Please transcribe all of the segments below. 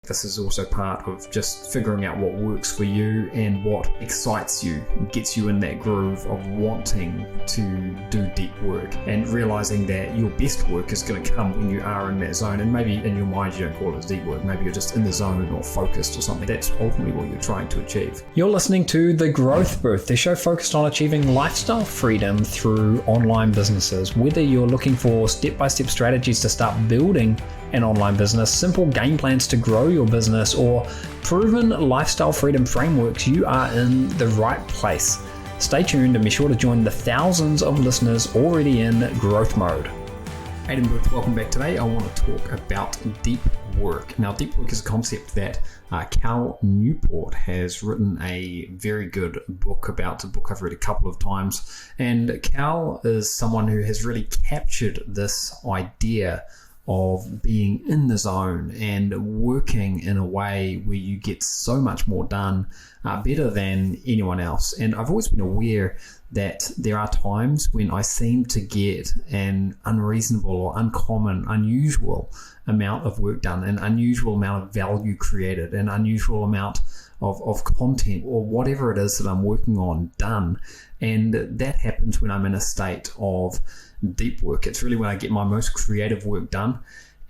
This is also part of just figuring out what works for you and what excites you, gets you in that groove of wanting to do deep work and realizing that your best work is going to come when you are in that zone. And maybe in your mind you don't call it deep work, maybe you're just in the zone or focused or something. That's ultimately what you're trying to achieve. You're listening to The Growth Booth, the show focused on achieving lifestyle freedom through online businesses. Whether you're looking for step-by-step strategies to start building an online business, simple game plans to grow your business, or proven lifestyle freedom frameworks, you are in the right place. Stay tuned and be sure to join the thousands of listeners already in growth mode. Aidan, welcome back. Today I want to talk about deep work. Now, deep work is a concept that Cal Newport has written a very good book about, a book I've read a couple of times. And Cal is someone who has really captured this idea of being in the zone and working in a way where you get so much more done better than anyone else. And I've always been aware that there are times when I seem to get an unreasonable or uncommon, unusual amount of work done, an unusual amount of value created, an unusual amount of content or whatever it is that I'm working on done. And that happens when I'm in a state of deep work. It's really when I get my most creative work done.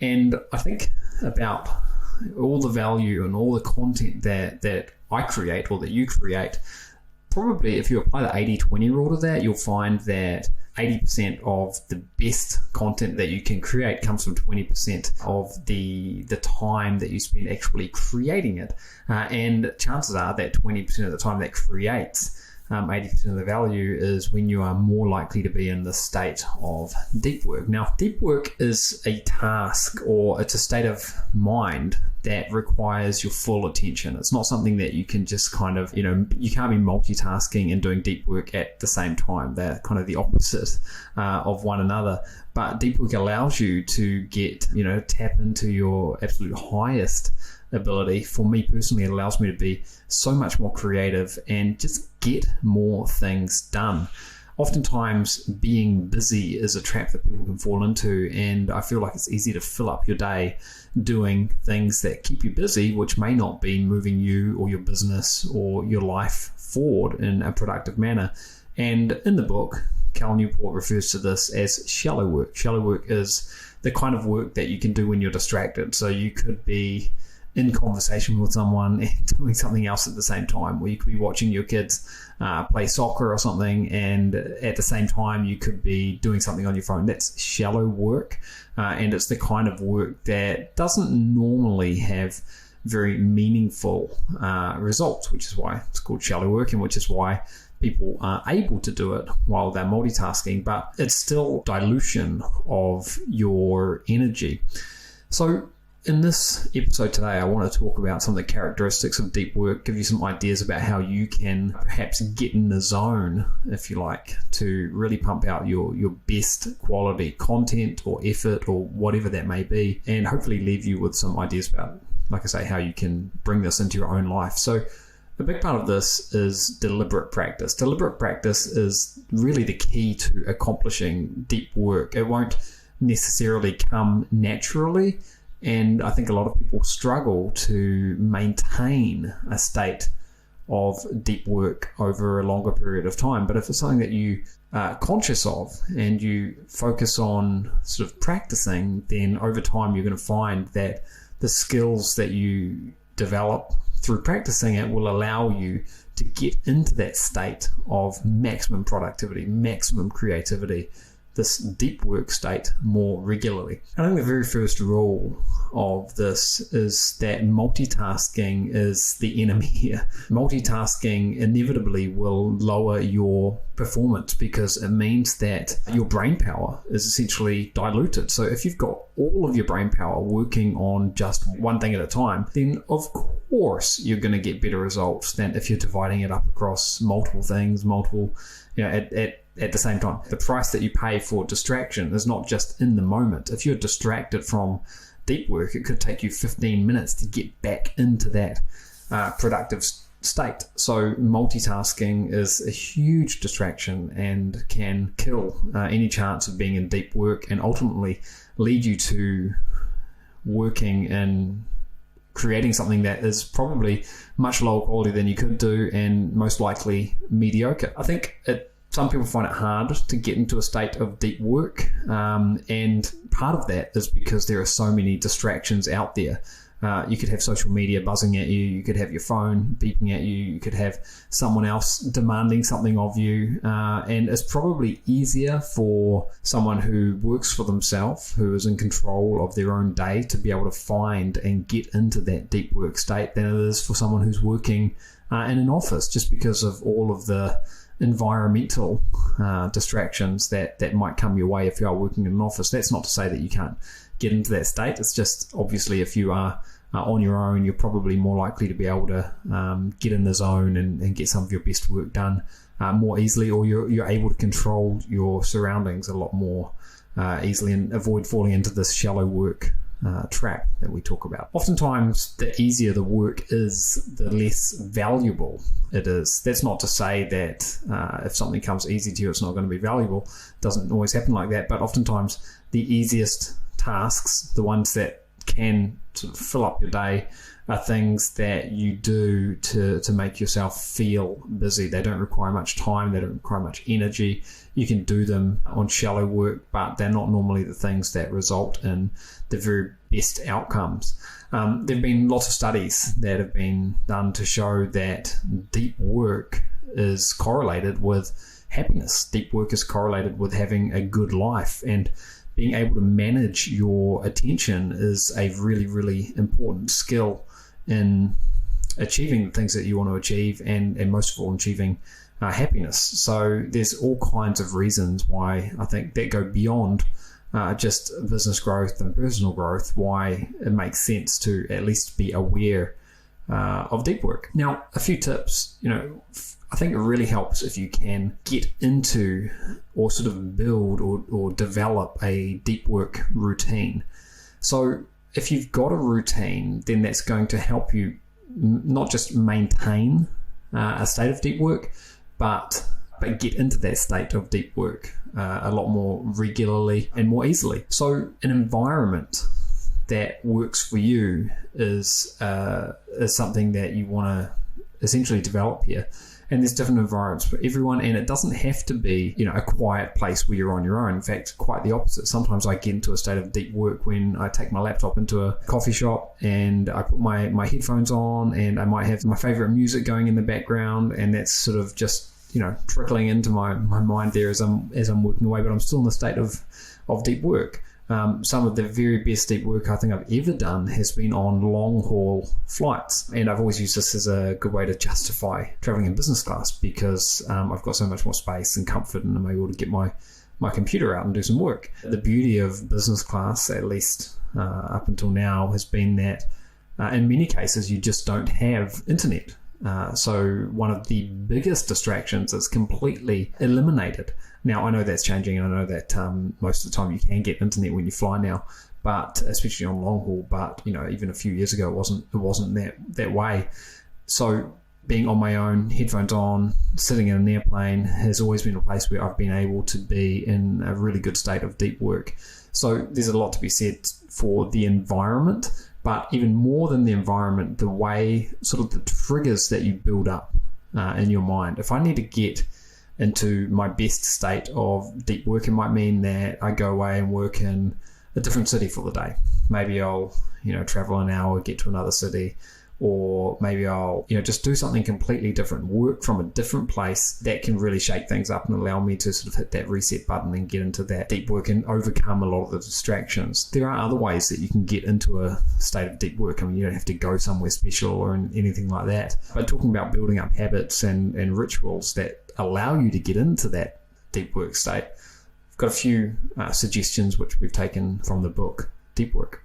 And I think about all the value and all the content that I create or that you create. Probably if you apply the 80-20 rule to that, you'll find that 80% of the best content that you can create comes from 20% of the time that you spend actually creating it. And chances are that 20% of the time that creates 80% of the value is when you are more likely to be in the state of deep work. Now, deep work is a task, or it's a state of mind that requires your full attention. It's not something that you can just kind of, you can't be multitasking and doing deep work at the same time. They're kind of the opposite of one another. But deep work allows you to get, tap into your absolute highest ability. For me personally, it allows me to be so much more creative and just get more things done. Oftentimes, being busy is a trap that people can fall into, and I feel like it's easy to fill up your day doing things that keep you busy, which may not be moving you or your business or your life forward in a productive manner. And in the book, Cal Newport refers to this as shallow work. Shallow work is the kind of work that you can do when you're distracted. So you could be in conversation with someone and doing something else at the same time, or you could be watching your kids play soccer or something, and at the same time you could be doing something on your phone. That's shallow work, and it's the kind of work that doesn't normally have very meaningful results, which is why it's called shallow work, and which is why people are able to do it while they're multitasking, but it's still dilution of your energy. So in this episode today, I want to talk about some of the characteristics of deep work, give you some ideas about how you can perhaps get in the zone, if you like, to really pump out your best quality content or effort or whatever that may be, and hopefully leave you with some ideas about, like I say, how you can bring this into your own life. So a big part of this is deliberate practice. Deliberate practice is really the key to accomplishing deep work. It won't necessarily come naturally, and I think a lot of people struggle to maintain a state of deep work over a longer period of time. But if it's something that you are conscious of and you focus on sort of practicing, then over time you're going to find that the skills that you develop through practicing it will allow you to get into that state of maximum productivity, maximum creativity, this deep work state more regularly. I think the very first rule of this is that multitasking is the enemy here. Multitasking inevitably will lower your performance because it means that your brain power is essentially diluted. So if you've got all of your brain power working on just one thing at a time, then of course you're going to get better results than if you're dividing it up across multiple things, at the same time. The price that you pay for distraction is not just in the moment. If you're distracted from deep work, it could take you 15 minutes to get back into that productive state. So multitasking is a huge distraction and can kill any chance of being in deep work, and ultimately lead you to working in creating something that is probably much lower quality than you could do and most likely mediocre. I think some people find it hard to get into a state of deep work, and part of that is because there are so many distractions out there. You could have social media buzzing at you, you could have your phone beeping at you, you could have someone else demanding something of you, and it's probably easier for someone who works for themselves, who is in control of their own day, to be able to find and get into that deep work state than it is for someone who's working in an office, just because of all of the environmental distractions that might come your way if you are working in an office. That's not to say that you can't get into that state. It's just obviously if you are on your own, you're probably more likely to be able to get in the zone and get some of your best work done more easily, or you're able to control your surroundings a lot more easily and avoid falling into this shallow work trap that we talk about. Oftentimes, the easier the work is, the less valuable it is. That's not to say that if something comes easy to you, it's not going to be valuable. It doesn't always happen like that, but oftentimes the easiest tasks, the ones that can sort of fill up your day, are things that you do to make yourself feel busy. They don't require much time, they don't require much energy. You can do them on shallow work, but they're not normally the things that result in the very best outcomes. There have been lots of studies that have been done to show that deep work is correlated with happiness. Deep work is correlated with having a good life, and being able to manage your attention is a really, really important skill in achieving the things that you want to achieve, and most of all, achieving happiness. So there's all kinds of reasons why I think that go beyond just business growth and personal growth, why it makes sense to at least be aware of deep work. Now, a few tips. I think it really helps if you can get into or sort of build or develop a deep work routine. So if you've got a routine, then that's going to help you not just maintain a state of deep work, but get into that state of deep work a lot more regularly and more easily. So an environment that works for you is something that you want to essentially develop here. And there's different environments for everyone, and it doesn't have to be, a quiet place where you're on your own. In fact, quite the opposite. Sometimes I get into a state of deep work when I take my laptop into a coffee shop and I put my headphones on, and I might have my favorite music going in the background, and that's sort of just, trickling into my mind there as I'm working away, but I'm still in the state of deep work. Some of the very best deep work I think I've ever done has been on long-haul flights, and I've always used this as a good way to justify traveling in business class, because I've got so much more space and comfort, and I'm able to get my computer out and do some work. The beauty of business class, at least up until now, has been that in many cases you just don't have internet. So one of the biggest distractions is completely eliminated. Now, I know that's changing, and I know that most of the time you can get internet when you fly now, but especially on long haul. But even a few years ago, it wasn't that way. So being on my own, headphones on, sitting in an airplane has always been a place where I've been able to be in a really good state of deep work. So there's a lot to be said for the environment, but even more than the environment, the way, sort of the triggers that you build up in your mind. If I need to get into my best state of deep work, it might mean that I go away and work in a different city for the day. Maybe I'll, travel an hour, get to another city, or maybe I'll, just do something completely different, work from a different place that can really shake things up and allow me to sort of hit that reset button and get into that deep work and overcome a lot of the distractions. There are other ways that you can get into a state of deep work. I mean, you don't have to go somewhere special or anything like that. But talking about building up habits and rituals that allow you to get into that deep work state, I've got a few suggestions which we've taken from the book, Deep Work.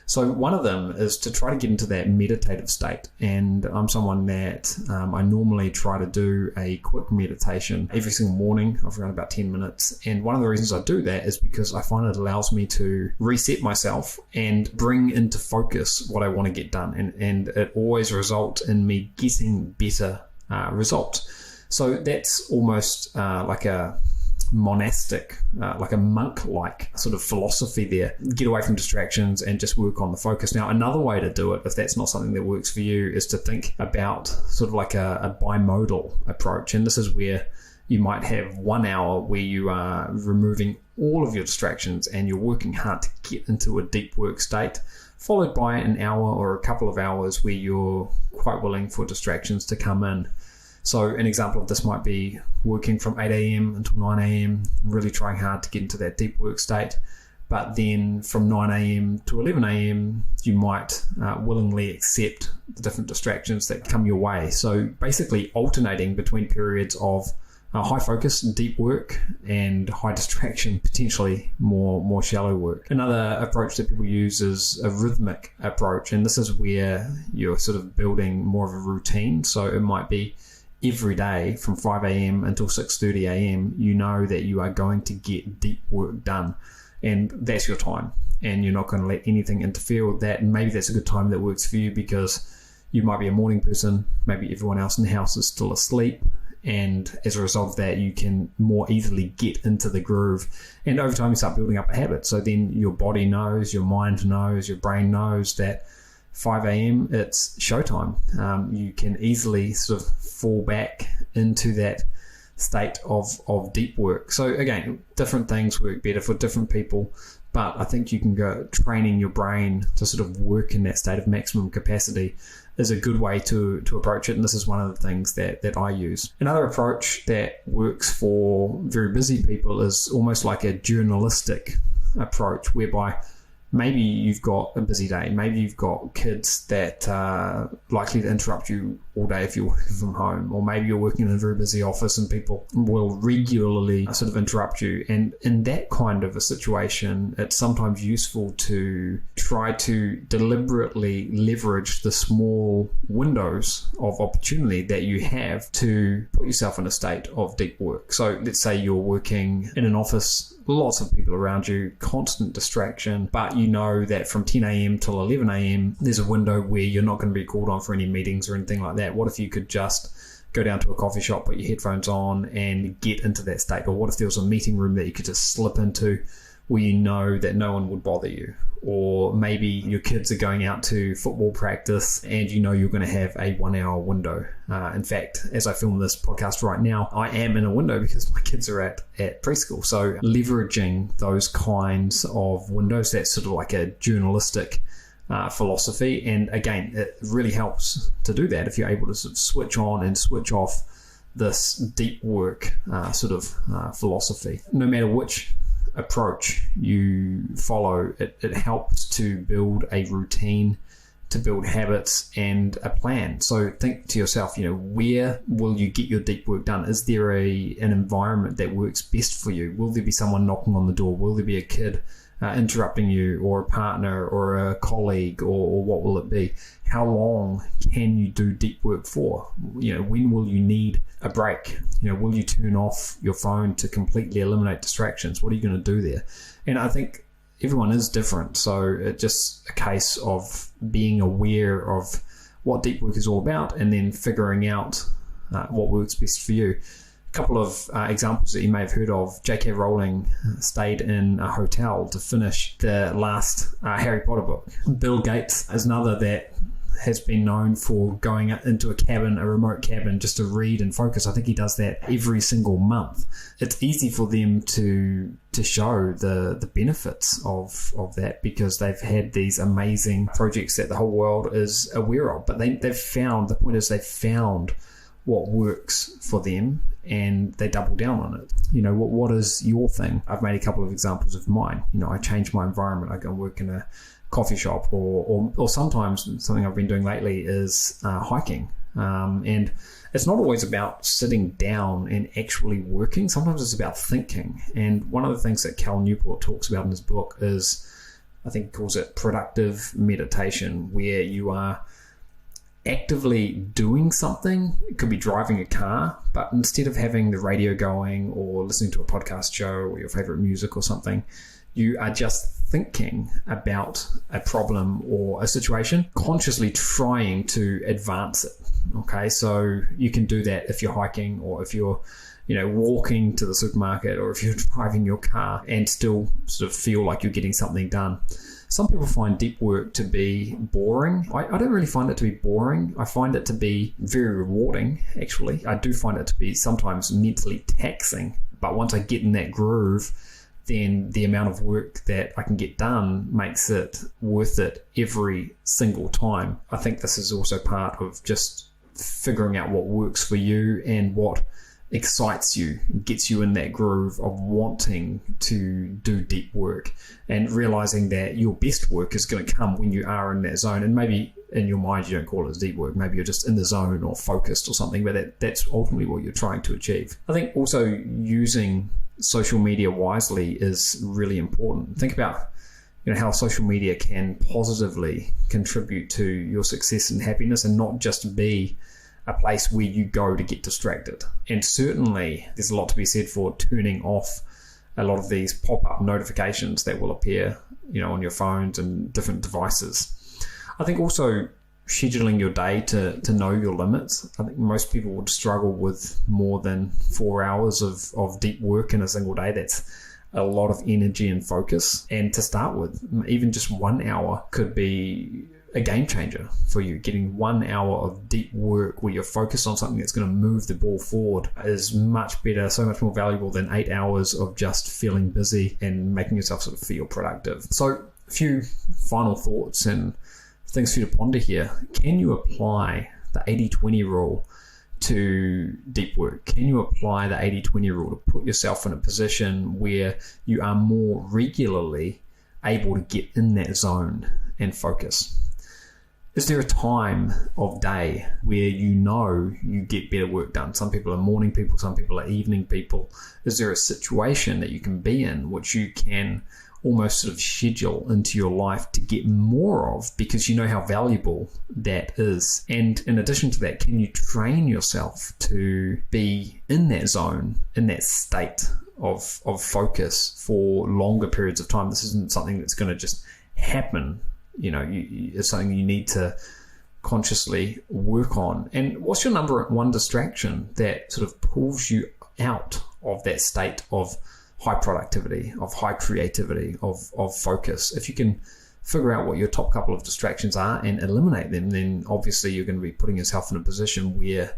So one of them is to try to get into that meditative state. And I'm someone that I normally try to do a quick meditation every single morning of around about 10 minutes. And one of the reasons I do that is because I find it allows me to reset myself and bring into focus what I want to get done. And it always results in me getting better results. So that's almost like a monastic, like a monk-like sort of philosophy there. Get away from distractions and just work on the focus. Now, another way to do it, if that's not something that works for you, is to think about sort of like a bimodal approach. And this is where you might have 1 hour where you are removing all of your distractions and you're working hard to get into a deep work state, followed by an hour or a couple of hours where you're quite willing for distractions to come in. So an example of this might be working from 8 a.m. until 9 a.m., really trying hard to get into that deep work state. But then from 9 a.m. to 11 a.m., you might willingly accept the different distractions that come your way. So basically alternating between periods of high focus, deep work, and high distraction, potentially more shallow work. Another approach that people use is a rhythmic approach, and this is where you're sort of building more of a routine. So it might be every day from 5 a.m. until 6:30 a.m. you know that you are going to get deep work done, and that's your time, and you're not going to let anything interfere with that. And maybe that's a good time that works for you because you might be a morning person, maybe everyone else in the house is still asleep, and as a result of that you can more easily get into the groove, and over time you start building up a habit. So then your body knows, your mind knows, your brain knows that 5 a.m. it's showtime. You can easily sort of fall back into that state of deep work. So again, different things work better for different people, but I think you can go training your brain to sort of work in that state of maximum capacity is a good way to approach it, and this is one of the things that I use. Another approach that works for very busy people is almost like a journalistic approach, whereby maybe you've got a busy day, maybe you've got kids that are likely to interrupt you all day if you're working from home, or maybe you're working in a very busy office and people will regularly sort of interrupt you. And in that kind of a situation, it's sometimes useful to try to deliberately leverage the small windows of opportunity that you have to put yourself in a state of deep work. So let's say you're working in an office, lots of people around you, constant distraction, but you know that from 10 a.m. till 11 a.m. there's a window where you're not going to be called on for any meetings or anything like that. What if you could just go down to a coffee shop, put your headphones on and get into that state? Or what if there was a meeting room that you could just slip into where you know that no one would bother you? Or maybe your kids are going out to football practice and you know you're going to have a 1 hour window. In fact, as I film this podcast right now, I am in a window because my kids are at preschool. So leveraging those kinds of windows, that's sort of like a journalistic philosophy. And again, it really helps to do that if you're able to sort of switch on and switch off this deep work philosophy. No matter which approach you follow, it helps to build a routine, to build habits and a plan. So think to yourself, where will you get your deep work done? Is there an environment that works best for you? Will there be someone knocking on the door? Will there be a kid interrupting you, or a partner, or a colleague, or what will it be? How long can you do deep work for? When will you need a break? Will you turn off your phone to completely eliminate distractions? What are you going to do there? And I think everyone is different, so it's just a case of being aware of what deep work is all about and then figuring out what works best for you. Couple of examples that you may have heard of. J.K. Rowling stayed in a hotel to finish the last Harry Potter book. Bill Gates is another that has been known for going into a remote cabin, just to read and focus. I think he does that every single month. It's easy for them to show the benefits of that because they've had these amazing projects that the whole world is aware of. But they've found what works for them and they double down on it. What is your thing? I've made a couple of examples of mine. I change my environment. I go and work in a coffee shop, or sometimes something I've been doing lately is hiking. And it's not always about sitting down and actually working. Sometimes it's about thinking. And one of the things that Cal Newport talks about in his book is, I think he calls it productive meditation, where you are actively doing something. It could be driving a car, but instead of having the radio going or listening to a podcast show or your favorite music or something, you are just thinking about a problem or a situation, consciously trying to advance it. Okay, so you can do that if you're hiking, or if you're walking to the supermarket, or if you're driving your car and still sort of feel like you're getting something done. Some people find deep work to be boring. I don't really find it to be boring. I find it to be very rewarding, actually. I do find it to be sometimes mentally taxing, but once I get in that groove, then the amount of work that I can get done makes it worth it every single time. I think this is also part of just figuring out what works for you and what excites you, gets you in that groove of wanting to do deep work, and realizing that your best work is going to come when you are in that zone. And maybe in your mind you don't call it deep work, maybe you're just in the zone or focused or something, but that's ultimately what you're trying to achieve. I think also using social media wisely is really important. Think about how social media can positively contribute to your success and happiness, and not just be a place where you go to get distracted. And certainly there's a lot to be said for turning off a lot of these pop-up notifications that will appear, on your phones and different devices. I think also scheduling your day to know your limits. I think most people would struggle with more than 4 hours of deep work in a single day. That's a lot of energy and focus. And to start with, even just 1 hour could be a game changer for you. Getting 1 hour of deep work where you're focused on something that's going to move the ball forward is much better, so much more valuable than 8 hours of just feeling busy and making yourself sort of feel productive. So a few final thoughts and things for you to ponder here. Can you apply the 80-20 rule to deep work? Can you apply the 80-20 rule to put yourself in a position where you are more regularly able to get in that zone and focus? Is there a time of day where you get better work done? Some people are morning people, some people are evening people. Is there a situation that you can be in which you can almost sort of schedule into your life to get more of, because you know how valuable that is? And in addition to that, can you train yourself to be in that zone, in that state of focus for longer periods of time? This isn't something that's going to just happen. It's something you need to consciously work on. And what's your number one distraction that sort of pulls you out of that state of high productivity, of high creativity, of focus? If you can figure out what your top couple of distractions are and eliminate them, then obviously you're going to be putting yourself in a position where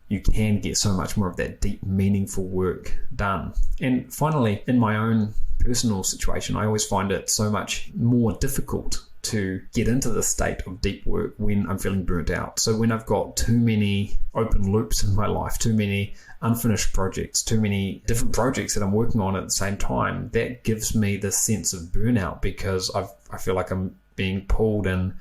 you can get so much more of that deep, meaningful work done. And finally, in my own personal situation, I always find it so much more difficult to get into the state of deep work when I'm feeling burnt out. So when I've got too many open loops in my life, too many unfinished projects, too many different projects that I'm working on at the same time, that gives me this sense of burnout, because I feel like I'm being pulled in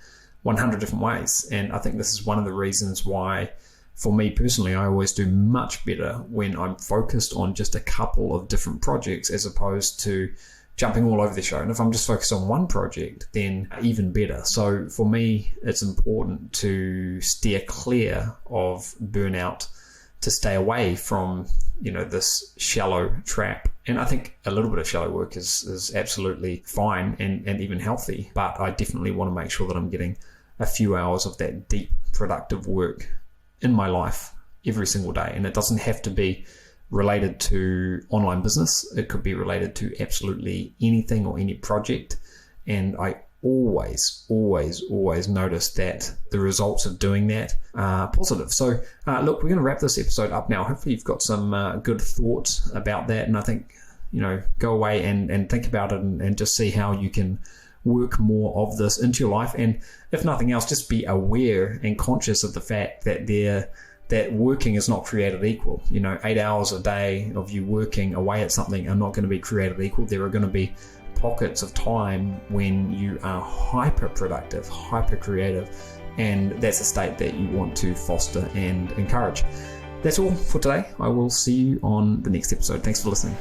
100 different ways. And I think this is one of the reasons why, for me personally, I always do much better when I'm focused on just a couple of different projects as opposed to jumping all over the show. And if I'm just focused on one project, then even better. So for me, it's important to steer clear of burnout, to stay away from, this shallow trap. And I think a little bit of shallow work is absolutely fine and even healthy, but I definitely want to make sure that I'm getting a few hours of that deep, productive work in my life every single day. And it doesn't have to be related to online business. It could be related to absolutely anything or any project. And I always notice that the results of doing that are positive. So look, we're going to wrap this episode up now. Hopefully you've got some good thoughts about that. And I think, go away and think about it and just see how you can work more of this into your life. And if nothing else, just be aware and conscious of the fact that that working is not created equal. 8 hours a day of you working away at something are not going to be created equal. There are going to be pockets of time when you are hyper productive, hyper creative, and that's a state that you want to foster and encourage. That's all for today. I will see you on the next episode. Thanks for listening.